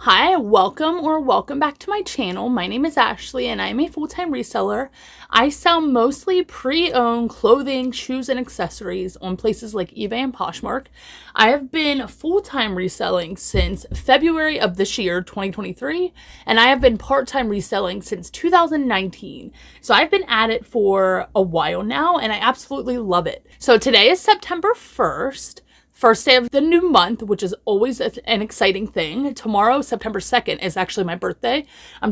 Hi, welcome back to my channel. My name is Ashley and I'm a full-time reseller. I sell mostly pre-owned clothing, shoes, and accessories on places like eBay and Poshmark. I have been full-time reselling since February of this year, 2023, and I have been part-time reselling since 2019. So I've been at it for a while now and I absolutely love it. So today is September 1st. First day of the new month, which is always an exciting thing. Tomorrow, September 2nd, is actually my birthday. I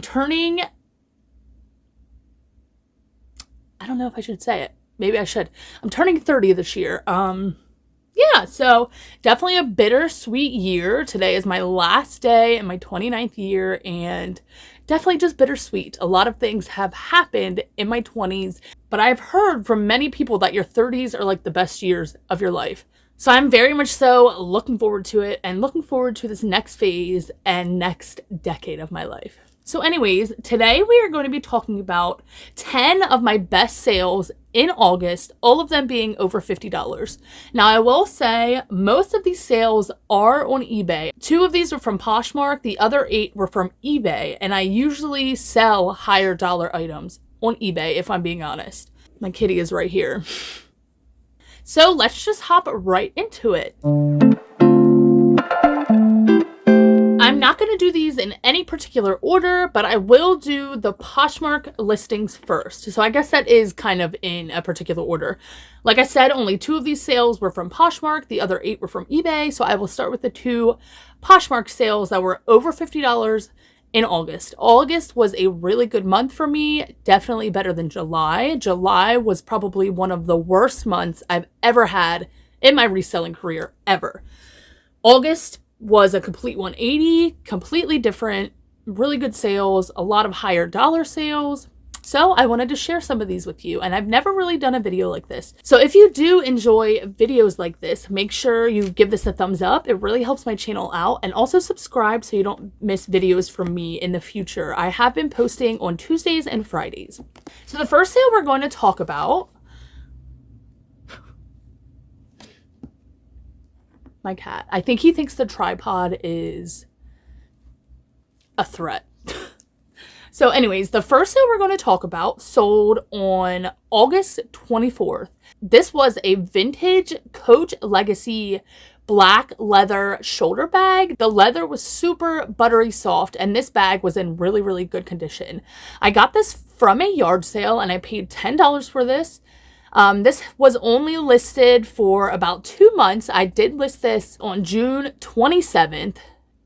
don't know if I should say it. Maybe I should. I'm turning 30 this year. Yeah, so definitely a bittersweet year. Today is my last day in my 29th year and definitely just bittersweet. A lot of things have happened in my 20s, but I've heard from many people that your 30s are like the best years of your life. So I'm very much so looking forward to it and looking forward to this next phase and next decade of my life. So anyways, today we are going to be talking about 10 of my best sales in August, all of them being over $50. Now I will say most of these sales are on eBay. 2 of these were from Poshmark, the other 8 were from eBay, and I usually sell higher dollar items on eBay if I'm being honest. My kitty is right here. So let's just hop right into it. I'm not going to do these in any particular order, but I will do the Poshmark listings first. So I guess that is kind of in a particular order. Like I said, only 2 of these sales were from Poshmark. The other 8 were from eBay. So I will start with the 2 Poshmark sales that were over $50 in August. August was a really good month for me, definitely better than July. July was probably one of the worst months I've ever had in my reselling career, ever. August was a complete 180, completely different, really good sales, a lot of higher dollar sales. So I wanted to share some of these with you, and I've never really done a video like this. So if you do enjoy videos like this, make sure you give this a thumbs up. It really helps my channel out, and also subscribe so you don't miss videos from me in the future. I have been posting on Tuesdays and Fridays. So the first sale we're going to talk about, my cat. I think he thinks the tripod is a threat. So anyways, the first sale we're going to talk about sold on August 24th. This was a vintage Coach Legacy black leather shoulder bag. The leather was super buttery soft and this bag was in really, really good condition. I got this from a yard sale and I paid $10 for this. This was only listed for about 2 months. I did list this on June 27th.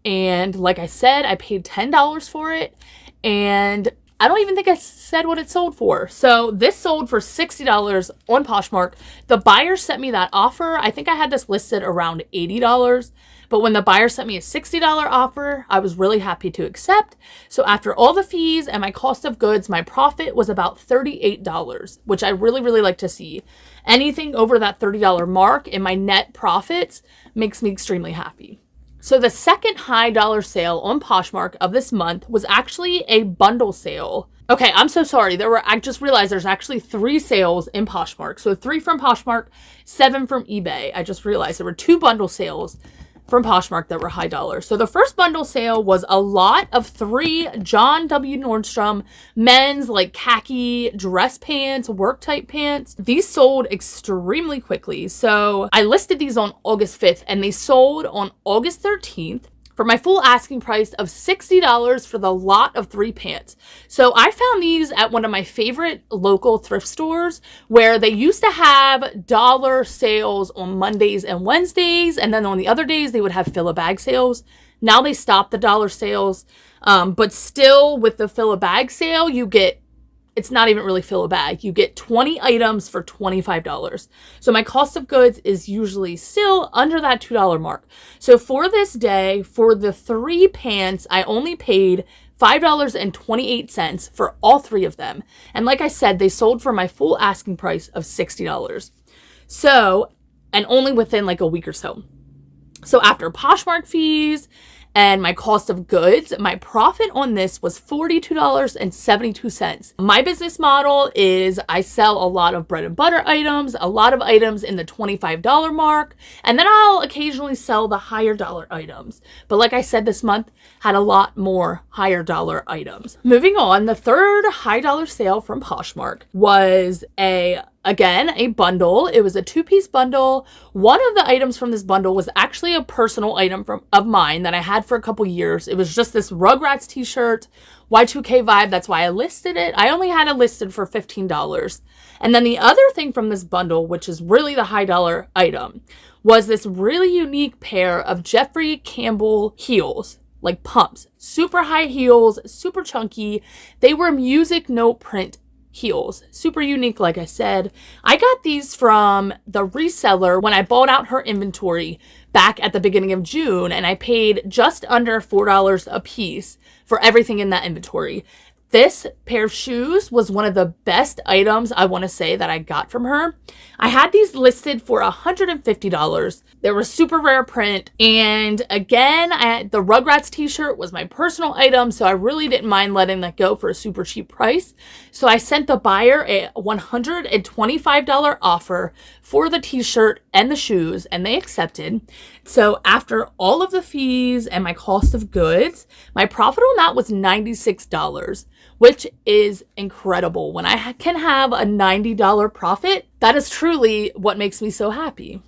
And like I said, I paid $10 for it. And I don't even think I said what it sold for. So this sold for $60 on Poshmark. The buyer sent me that offer. I think I had this listed around $80. But when the buyer sent me a $60 offer, I was really happy to accept. So after all the fees and my cost of goods, my profit was about $38, which I really, really like to see. Anything over that $30 mark in my net profits makes me extremely happy. So the second high dollar sale on Poshmark of this month was actually a bundle sale. Okay, I'm so sorry. I just realized there's actually 3 sales in Poshmark. So 3 from Poshmark, 7 from eBay. I just realized there were 2 bundle sales from Poshmark that were high dollar. So the first bundle sale was a lot of 3 John W. Nordstrom men's like khaki dress pants, work type pants. These sold extremely quickly. So I listed these on August 5th and they sold on August 13th. For my full asking price of $60 for the lot of 3 pants. So I found these at one of my favorite local thrift stores where they used to have dollar sales on Mondays and Wednesdays. And then on the other days, they would have fill a bag sales. Now they stopped the dollar sales. But still with the fill a bag sale, it's not even really fill a bag. You get 20 items for $25. So my cost of goods is usually still under that $2 mark. So for this day, for the 3 pants, I only paid $5.28 for all 3 of them. And like I said, they sold for my full asking price of $60. So, and only within like a week or so. So after Poshmark fees and my cost of goods, my profit on this was $42.72. My business model is I sell a lot of bread and butter items, a lot of items in the $25 mark, and then I'll occasionally sell the higher dollar items. But like I said, this month had a lot more higher dollar items. Moving on, the third high dollar sale from Poshmark was again, a bundle. It was a 2-piece bundle. One of the items from this bundle was actually a personal item of mine that I had for a couple years. It was just this Rugrats t-shirt, Y2K vibe. That's why I listed it. I only had it listed for $15. And then the other thing from this bundle, which is really the high dollar item, was this really unique pair of Jeffrey Campbell heels, like pumps. Super high heels, super chunky. They were music note print heels. Super unique, like I said. I got these from the reseller when I bought out her inventory back at the beginning of June, and I paid just under $4 a piece for everything in that inventory. This pair of shoes was one of the best items I want to say that I got from her. I had these listed for $150. They were super rare print. And again, the Rugrats t-shirt was my personal item, so I really didn't mind letting that go for a super cheap price. So I sent the buyer a $125 offer for the t-shirt and the shoes, and they accepted. So after all of the fees and my cost of goods, my profit on that was $96, which is incredible. When I can have a $90 profit, that is truly what makes me so happy.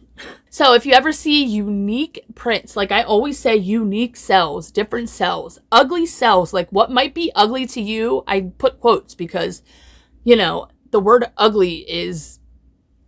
So if you ever see unique prints, like I always say, unique sells, different sells, ugly sells, like what might be ugly to you, I put quotes because, the word ugly is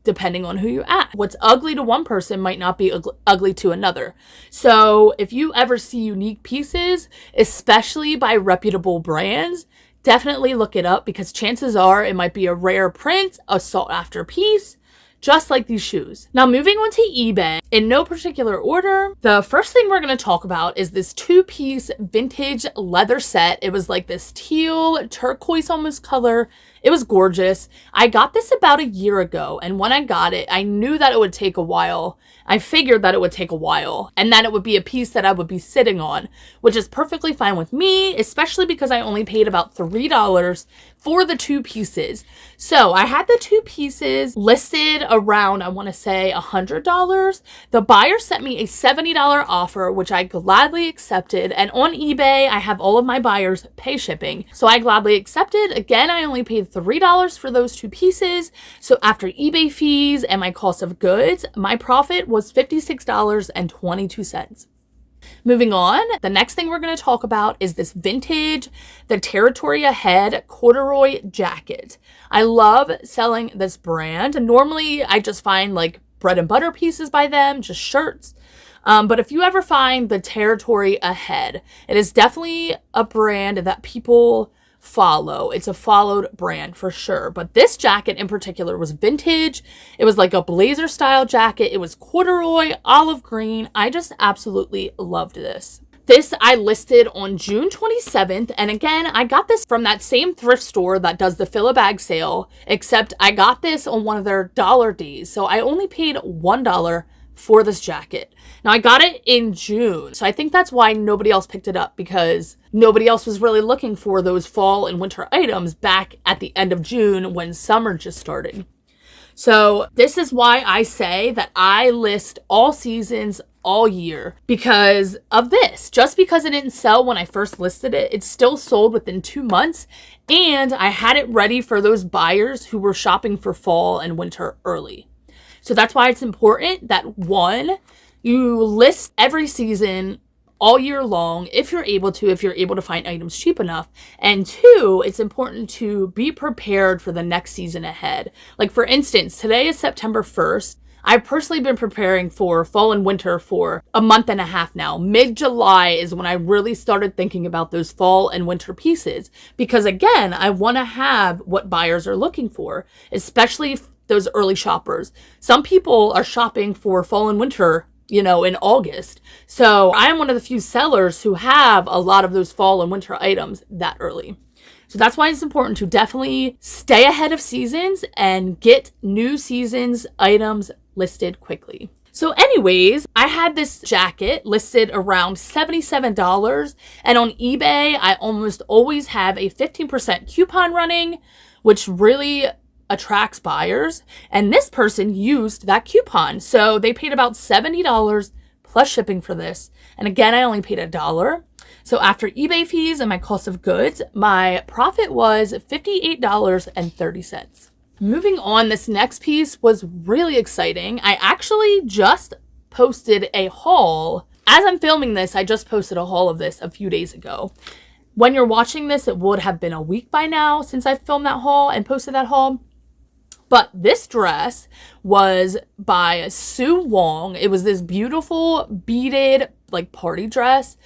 depending on who you ask. What's ugly to one person might not be ugly to another. So if you ever see unique pieces, especially by reputable brands, definitely look it up because chances are it might be a rare print, a sought after piece, just like these shoes. Now moving on to eBay, in no particular order, the first thing we're going to talk about is this 2-piece vintage leather set. It was like this teal, turquoise almost color. It was gorgeous. I got this about a year ago, and when I got it, I knew that it would take a while. I figured that it would take a while, and that it would be a piece that I would be sitting on, which is perfectly fine with me, especially because I only paid about $3 for the 2 pieces. So I had the 2 pieces listed around, I want to say $100. The buyer sent me a $70 offer, which I gladly accepted. And on eBay, I have all of my buyers pay shipping. So I gladly accepted. Again, I only paid $3 for those 2 pieces. So after eBay fees and my cost of goods, my profit was $56.22. Moving on, the next thing we're going to talk about is this vintage, the Territory Ahead corduroy jacket. I love selling this brand. Normally, I just find like bread and butter pieces by them, just shirts. But if you ever find the Territory Ahead, it is definitely a brand that people follow. It's a followed brand for sure. But this jacket in particular was vintage. It was like a blazer style jacket. It was corduroy, olive green. I just absolutely loved this. This I listed on June 27th. And again, I got this from that same thrift store that does the fill a bag sale, except I got this on one of their dollar days. So I only paid $1 for this jacket. Now I got it in June, so I think that's why nobody else picked it up, because nobody else was really looking for those fall and winter items back at the end of June when summer just started. So this is why I say that I list all seasons all year, because of this. Just because it didn't sell when I first listed it, it still sold within 2 months, and I had it ready for those buyers who were shopping for fall and winter early. So that's why it's important that 1, you list every season all year long if you're able to find items cheap enough. And 2, it's important to be prepared for the next season ahead. Like for instance, today is September 1st. I've personally been preparing for fall and winter for a month and a half now. Mid-July is when I really started thinking about those fall and winter pieces, because again, I want to have what buyers are looking for, especially those early shoppers. Some people are shopping for fall and winter, in August. So I am one of the few sellers who have a lot of those fall and winter items that early. So that's why it's important to definitely stay ahead of seasons and get new seasons items listed quickly. So anyways, I had this jacket listed around $77, and on eBay, I almost always have a 15% coupon running, which really attracts buyers. And this person used that coupon. So they paid about $70 plus shipping for this. And again, I only paid $1. So after eBay fees and my cost of goods, my profit was $58.30. Moving on, this next piece was really exciting. I actually just posted a haul. As I'm filming this, I just posted a haul of this a few days ago. When you're watching this, it would have been a week by now since I filmed that haul and posted that haul. But this dress was by Sue Wong. It was this beautiful beaded like party dress.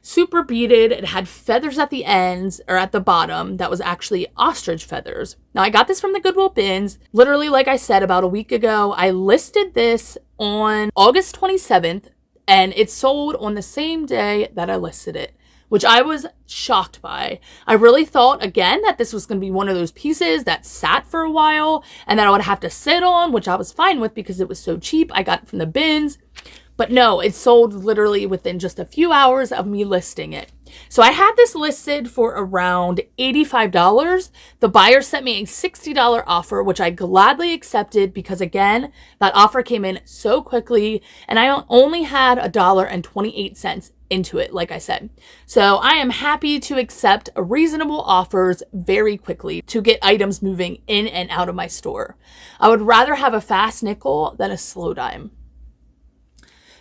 Super beaded. It had feathers at the ends or at the bottom that was actually ostrich feathers. Now I got this from the Goodwill bins. Literally, like I said, about a week ago. I listed this on August 27th and it sold on the same day that I listed it, which I was shocked by. I really thought, again, that this was going to be one of those pieces that sat for a while and that I would have to sit on, which I was fine with because it was so cheap. I got it from the bins. But no, it sold literally within just a few hours of me listing it. So I had this listed for around $85. The buyer sent me a $60 offer, which I gladly accepted because, again, that offer came in so quickly and I only had $1.28 into it, like I said. So I am happy to accept reasonable offers very quickly to get items moving in and out of my store. I would rather have a fast nickel than a slow dime.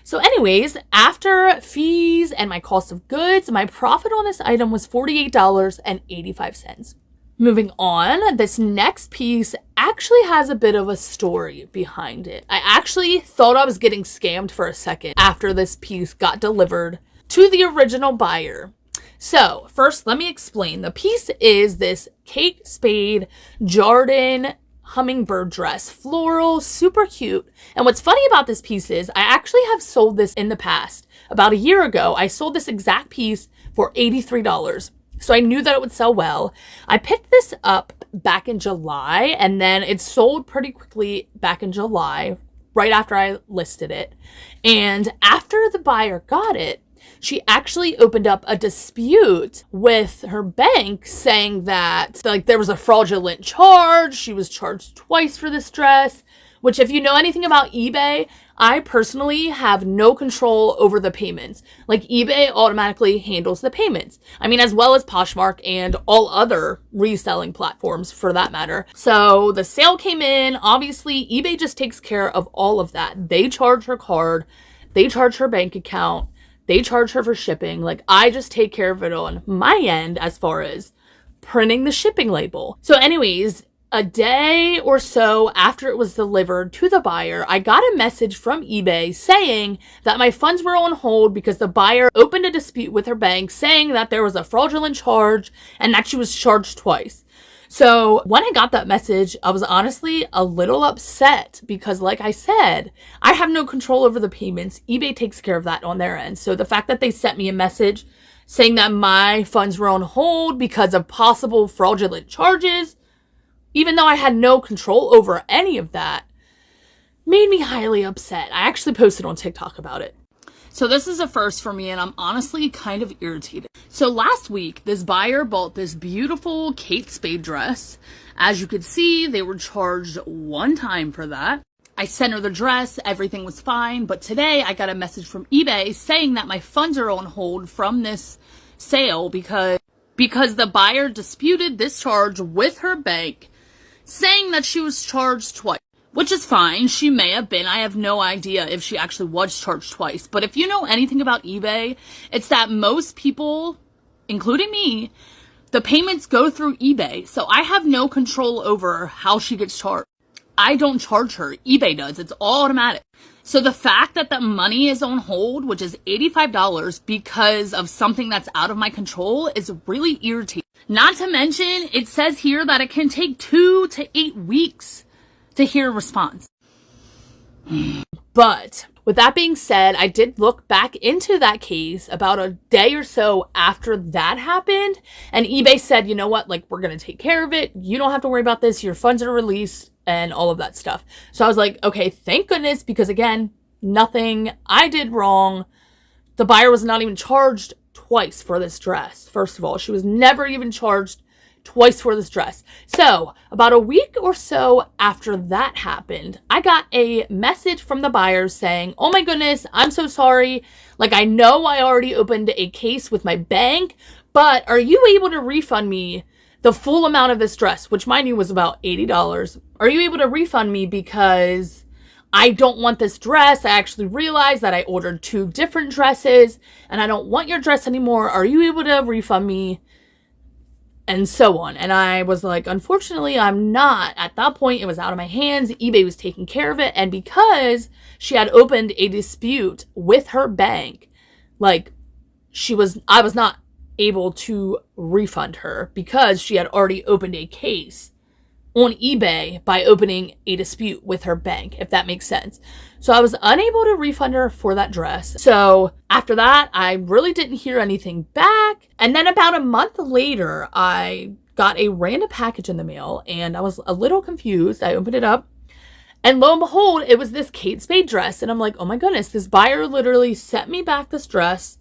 So anyways, after fees and my cost of goods, my profit on this item was $48.85. Moving on, this next piece actually has a bit of a story behind it. I actually thought I was getting scammed for a second after this piece got delivered to the original buyer. So first, let me explain. The piece is this Kate Spade Jardin hummingbird dress, floral, super cute. And what's funny about this piece is I actually have sold this in the past. About a year ago, I sold this exact piece for $83. So I knew that it would sell well. I picked this up back in July and then it sold pretty quickly back in July, right after I listed it. And after the buyer got it, she actually opened up a dispute with her bank saying that like there was a fraudulent charge. She was charged twice for this dress, which if you know anything about eBay, I personally have no control over the payments. Like eBay automatically handles the payments. I mean, as well as Poshmark and all other reselling platforms for that matter. So the sale came in. Obviously, eBay just takes care of all of that. They charge her card. They charge her bank account. They charge her for shipping. Like, I just take care of it on my end as far as printing the shipping label. So anyways, a day or so after it was delivered to the buyer, I got a message from eBay saying that my funds were on hold because the buyer opened a dispute with her bank saying that there was a fraudulent charge and that she was charged twice. So when I got that message, I was honestly a little upset because, like I said, I have no control over the payments. eBay takes care of that on their end. So the fact that they sent me a message saying that my funds were on hold because of possible fraudulent charges, even though I had no control over any of that, made me highly upset. I actually posted on TikTok about it. So this is a first for me and I'm honestly kind of irritated. So last week, this buyer bought this beautiful Kate Spade dress. As you could see, they were charged one time for that. I sent her the dress, everything was fine, but today I got a message from eBay saying that my funds are on hold from this sale because the buyer disputed this charge with her bank, saying that she was charged twice. Which is fine. She may have been. I have no idea if she actually was charged twice. But if you know anything about eBay, it's that most people, including me, the payments go through eBay. So I have no control over how she gets charged. I don't charge her. eBay does. It's all automatic. So the fact that the money is on hold, which is $85 because of something that's out of my control, is really irritating. Not to mention, it says here that it can take 2 to 8 weeks to hear a response. But with that being said, I did look back into that case about a day or so after that happened, and eBay said, you know what, like, we're gonna take care of it. You don't have to worry about this. Your funds are released and all of that stuff. So I was like, okay, thank goodness, because again, Nothing I did wrong. The buyer was not even charged twice for this dress. First of all, she was never even charged twice for this dress. So about a week or so after that happened, I got a message from the buyers saying, oh my goodness, I'm so sorry. Like, I know I already opened a case with my bank, but are you able to refund me the full amount of this dress, which mind you was about $80? Are you able to refund me because I don't want this dress? I actually realized that I ordered 2 different dresses and I don't want your dress anymore. Are you able to refund me? And so on. And I was like, unfortunately, I'm not. At that point, it was out of my hands. eBay was taking care of it. And because she had opened a dispute with her bank, like, I was not able to refund her because she had already opened a case on eBay by opening a dispute with her bank, if that makes sense. So I was unable to refund her for that dress. So after that, I really didn't hear anything back. And then about a month later, I got a random package in the mail and I was a little confused. I opened it up and lo and behold, it was this Kate Spade dress. And I'm like, oh my goodness, this buyer literally sent me back this dress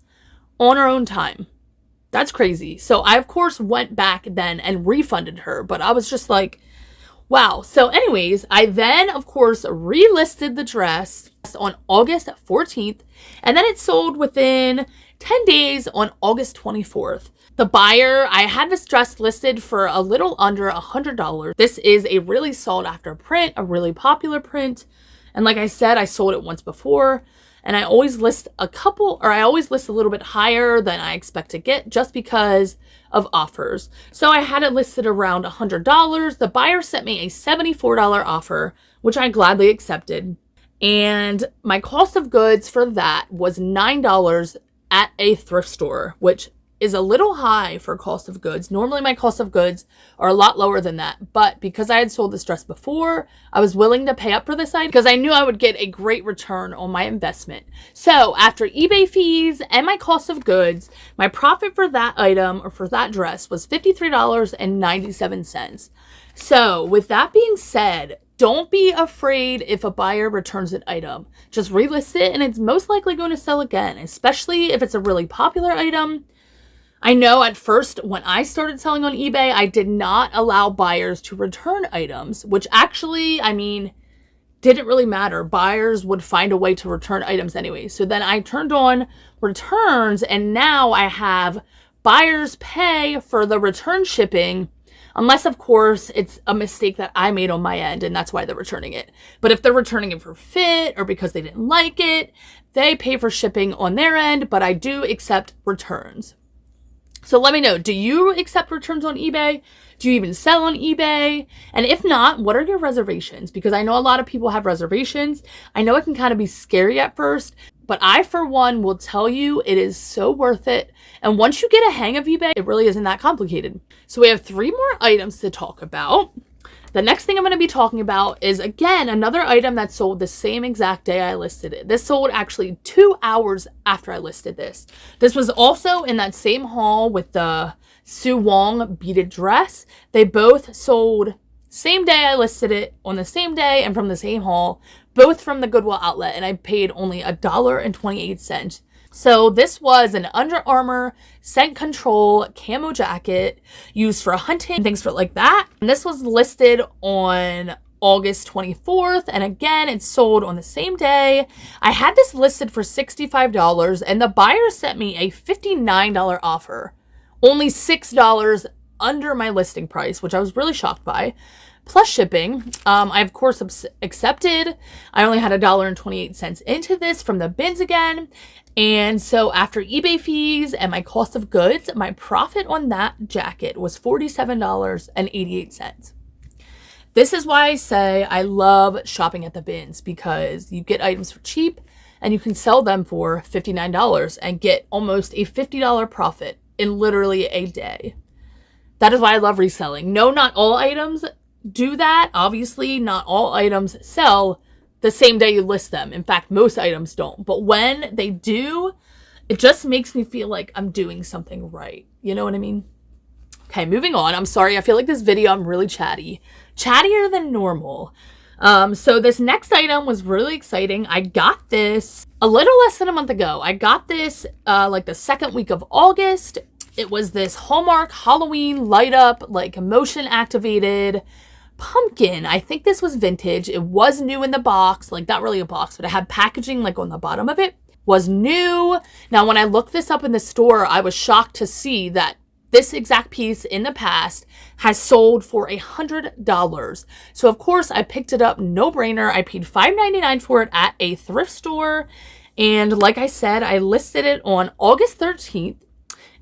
on her own time. That's crazy. So I, of course, went back then and refunded her, but I was just like, wow. So anyways, I then, of course, relisted the dress on August 14th, and then it sold within 10 days on August 24th. The buyer, I had this dress listed for a little under $100. This is a really sought after print, a really popular print. And like I said, I sold it once before. And I always list a little bit higher than I expect to get just because of offers. So I had it listed around $100. The buyer sent me a $74 offer, which I gladly accepted. And my cost of goods for that was $9 at a thrift store, which is a little high for cost of goods. Normally my cost of goods are a lot lower than that, but because I had sold this dress before, I was willing to pay up for this item because I knew I would get a great return on my investment. So after eBay fees and my cost of goods, my profit for that item or for that dress was $53.97. So with that being said, don't be afraid if a buyer returns an item. Just relist it and it's most likely going to sell again, especially if it's a really popular item. I know at first when I started selling on eBay, I did not allow buyers to return items, which actually, I mean, didn't really matter. Buyers would find a way to return items anyway. So then I turned on returns and now I have buyers pay for the return shipping, unless of course it's a mistake that I made on my end and that's why they're returning it. But if they're returning it for fit or because they didn't like it, they pay for shipping on their end, but I do accept returns. So let me know, do you accept returns on eBay? Do you even sell on eBay? And if not, what are your reservations? Because I know a lot of people have reservations. I know it can kind of be scary at first, but I, for one, will tell you it is so worth it. And once you get a hang of eBay, it really isn't that complicated. So we have 3 more items to talk about. The next thing I'm going to be talking about is, again, another item that sold the same exact day I listed it. This sold actually 2 hours after I listed this. This was also in that same haul with the Sue Wong beaded dress. They both sold same day I listed it, on the same day and from the same haul, both from the Goodwill outlet, and I paid only $1.28. So this was an Under Armour scent control camo jacket used for hunting, things for like that. And this was listed on August 24th. And again, it sold on the same day. I had this listed for $65 and the buyer sent me a $59 offer, only $6 under my listing price, which I was really shocked by, plus shipping. I, of course, accepted. I only had $1.28 into this from the bins again. And so after eBay fees and my cost of goods, my profit on that jacket was $47.88. This is why I say I love shopping at the bins, because you get items for cheap and you can sell them for $59 and get almost a $50 profit in literally a day. That is why I love reselling. No, not all items do that. Obviously, not all items sell the same day you list them. In fact, most items don't. But when they do, it just makes me feel like I'm doing something right. You know what I mean? Okay, moving on. I'm sorry. I feel like this video, I'm really chatty. Chattier than normal. So this next item was really exciting. I got this a little less than a month ago. I got this like the second week of August. It was this Hallmark Halloween light up, like motion activated pumpkin. I think this was vintage. It was new in the box, like not really a box, but it had packaging like on the bottom of it. Was new. Now, when I looked this up in the store, I was shocked to see that this exact piece in the past has sold for $100. So of course I picked it up, no brainer. I paid $5.99 for it at a thrift store. And like I said, I listed it on August 13th.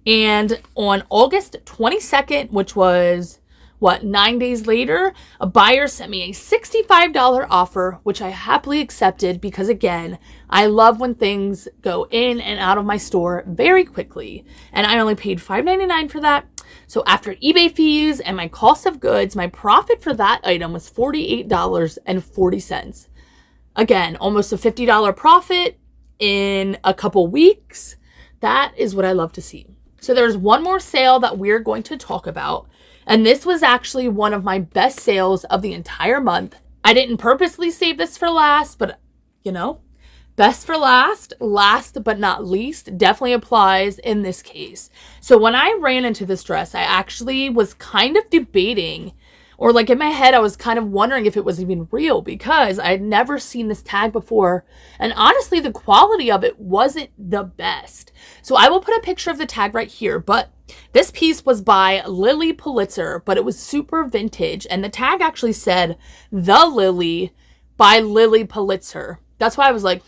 And on August 22nd, which was 9 days later, a buyer sent me a $65 offer, which I happily accepted because, again, I love when things go in and out of my store very quickly. And I only paid $5.99 for that. So after eBay fees and my cost of goods, my profit for that item was $48.40. Again, almost a $50 profit in a couple weeks. That is what I love to see. So there's one more sale that we're going to talk about. And this was actually one of my best sales of the entire month. I didn't purposely save this for last, but you know, best for last but not least definitely applies in this case. So when I ran into this dress, I actually was kind of debating, or like in my head, I was kind of wondering if it was even real because I had never seen this tag before. And honestly, the quality of it wasn't the best. So I will put a picture of the tag right here, but this piece was by Lily Pulitzer, but it was super vintage. And the tag actually said, "The Lily by Lily Pulitzer." That's why I was like,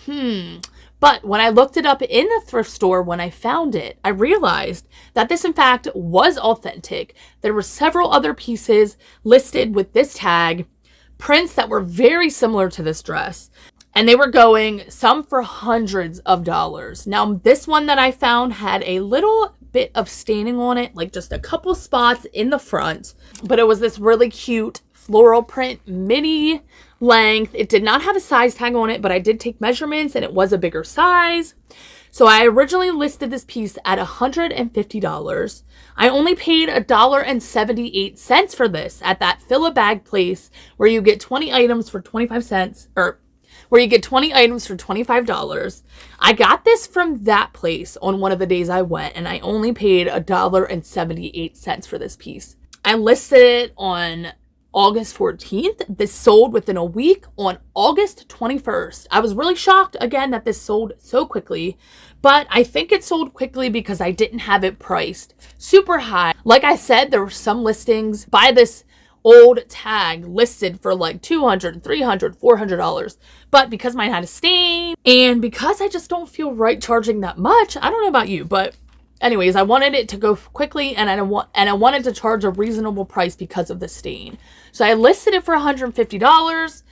But when I looked it up in the thrift store, when I found it, I realized that this, in fact, was authentic. There were several other pieces listed with this tag, prints that were very similar to this dress. And they were going, some for hundreds of dollars. Now, this one that I found had a little bit of staining on it, like just a couple spots in the front. But it was this really cute floral print, mini length. It did not have a size tag on it, but I did take measurements and it was a bigger size. So I originally listed this piece at $150. I only paid $1.78 for this at that fill-a-bag place where you get 20 items for 25 cents, or where you get 20 items for $25. I got this from that place on one of the days I went, and I only paid $1.78 for this piece. I listed it on August 14th. This sold within a week on August 21st. I was really shocked, again, that this sold so quickly, but I think it sold quickly because I didn't have it priced super high. Like I said, there were some listings by this old tag listed for like $200, $300, $400. But because mine had a stain, and because I just don't feel right charging that much, I don't know about you, but anyways, I wanted it to go quickly, and I wanted to charge a reasonable price because of the stain. So I listed it for $150.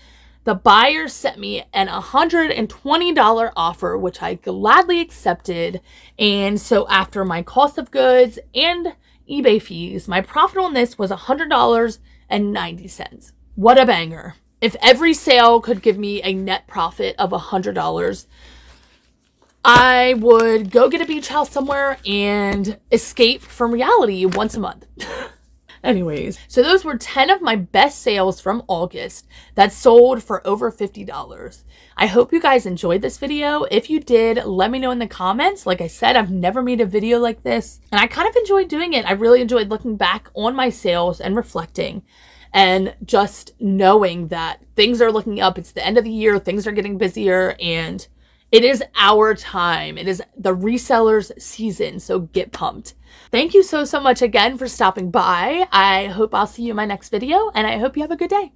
The buyer sent me an $120 offer, which I gladly accepted. And so after my cost of goods and eBay fees, my profit on this was $100.90. What a banger. If every sale could give me a net profit of $100, I would go get a beach house somewhere and escape from reality once a month. Anyways, so those were 10 of my best sales from August that sold for over $50. I hope you guys enjoyed this video. If you did, let me know in the comments. Like I said, I've never made a video like this, and I kind of enjoyed doing it. I really enjoyed looking back on my sales and reflecting and just knowing that things are looking up. It's the end of the year. Things are getting busier, and it is our time. It is the resellers season, so get pumped. Thank you so much again for stopping by. I hope I'll see you in my next video, and I hope you have a good day.